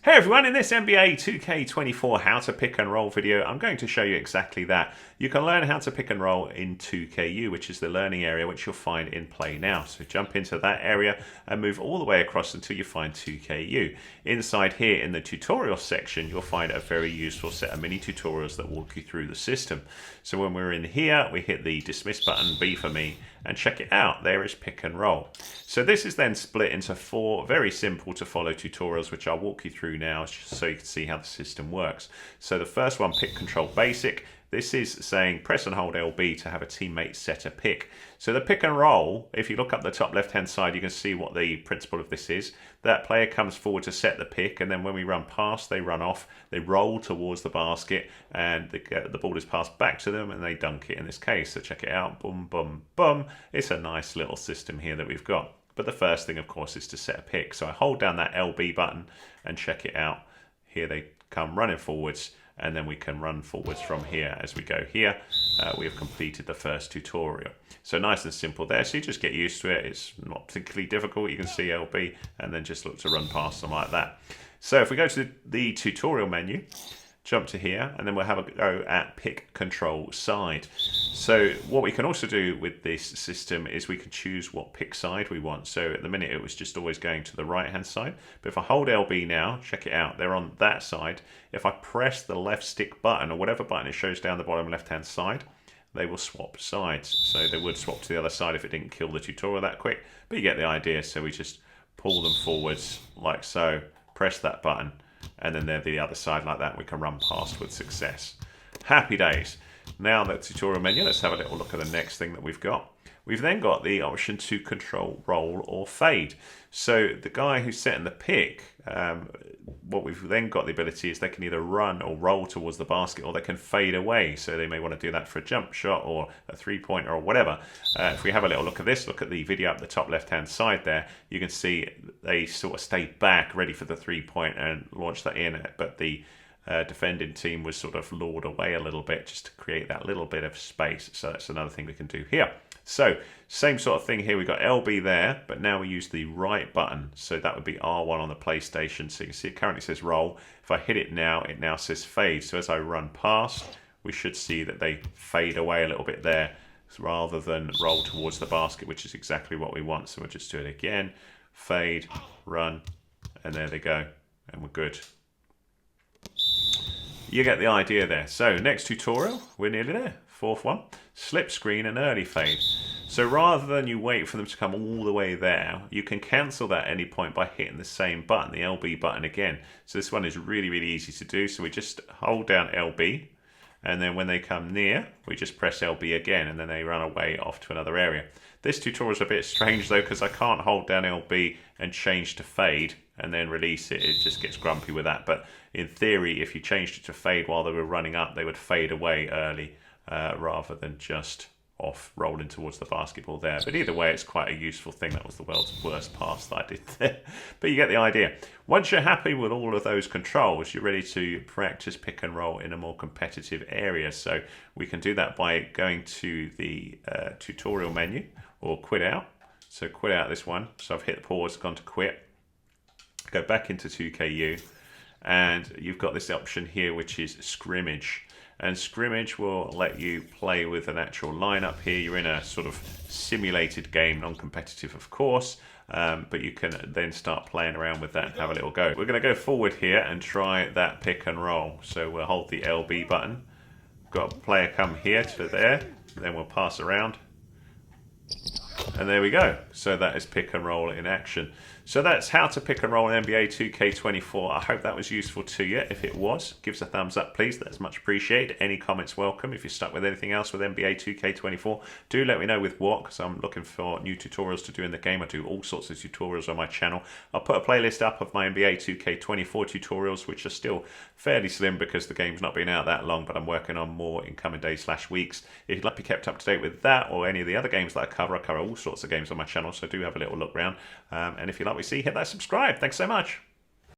Hey everyone, in this NBA 2K24 how to pick and roll video, I'm going to show you exactly that. You can learn how to pick and roll in 2KU, which is the learning area which you'll find in Play Now. So jump into that area and move all the way across until you find 2KU. Inside here in the tutorial section, you'll find a very useful set of mini tutorials that walk you through the system. So when we're in here, we hit the dismiss button, B for me, and check it out. There is pick and roll. So this is then split into 4 very simple to follow tutorials, which I'll walk you through now so you can see how the system works. So the first one, pick control basic. This is saying press and hold LB to have a teammate set a pick. So the pick and roll, if you look up the top left hand side, you can see what the principle of this is. That player comes forward to set the pick, and then when we run past, they run off, they roll towards the basket, and the ball is passed back to them and they dunk it in this case. So check it out, boom, boom, boom. It's a nice little system here that we've got. But the first thing, of course, is to set a pick. So I hold down that LB button and check it out. Here they come running forwards, and then we can run forwards from here as we go here. We have completed the first tutorial. So nice and simple there. So you just get used to it. It's not particularly difficult. You can see LB and then just look to run past them like that. So if we go to the tutorial menu, jump to here, and then we'll have a go at pick control side. So what we can also do with this system is we can choose what pick side we want. So at the minute it was just always going to the right hand side, but if I hold LB now, check it out, they're on that side. If I press the left stick button or whatever button it shows down the bottom left hand side, they will swap sides. So they would swap to the other side if it didn't kill the tutorial that quick, but you get the idea. So we just pull them forwards like so, press that button, and then they're the other side like that. We can run past with success. Happy days. Now the tutorial menu, let's have a little look at the next thing that we've got. We've then got the option to control roll or fade. So the guy who's setting the pick, what we've then got the ability is they can either run or roll towards the basket, or they can fade away. So they may want to do that for a jump shot or a three-pointer or whatever. If we have a little look at this, look at the video up the top left-hand side there, you can see they sort of stay back ready for the three-point and launch that in, but the defending team was sort of lured away a little bit just to create that little bit of space. So that's another thing we can do here. So same sort of thing here, we've got LB there, but now we use the right button. So that would be R1 on the PlayStation. So you can see it currently says roll. If I hit it now says fade. So as I run past, we should see that they fade away a little bit there rather than roll towards the basket, which is exactly what we want. So we'll just do it again, fade, run, and there they go, and we're good. You get the idea there. So next tutorial, we're nearly there. 4th one, slip screen and early fade. So rather than you wait for them to come all the way there, you can cancel that at any point by hitting the same button, the LB button again. So this one is really, really easy to do. So we just hold down LB, and then when they come near, we just press LB again, and then they run away off to another area. This tutorial is a bit strange though, because I can't hold down LB and change to fade and then release it. It just gets grumpy with that. But in theory, if you changed it to fade while they were running up, they would fade away early rather than just off rolling towards the basketball there. But either way, it's quite a useful thing. That was the world's worst pass that I did there. But you get the idea. Once you're happy with all of those controls, you're ready to practice pick and roll in a more competitive area. So we can do that by going to the tutorial menu or quit out. So quit out this one. So I've hit pause, gone to quit. Go back into 2KU, and you've got this option here, which is scrimmage. And scrimmage will let you play with an actual lineup here. You're in a sort of simulated game, non-competitive of course, but you can then start playing around with that and have a little go. We're going to go forward here and try that pick and roll. So we'll hold the LB button. Got a player come here to there, then we'll pass around. And there we go. So that is pick and roll in action. So that's how to pick and roll in NBA 2K24. I hope that was useful to you. If it was, give us a thumbs up, please. That's much appreciated. Any comments welcome. If you're stuck with anything else with NBA 2K24, do let me know with what, because I'm looking for new tutorials to do in the game. I do all sorts of tutorials on my channel. I'll put a playlist up of my NBA 2K24 tutorials, which are still fairly slim because the game's not been out that long, but I'm working on more in coming days/weeks. If you'd like to be kept up to date with that or any of the other games that I cover all sorts of games on my channel, so do have a little look around. And if you like what you see, hit that subscribe. Thanks so much.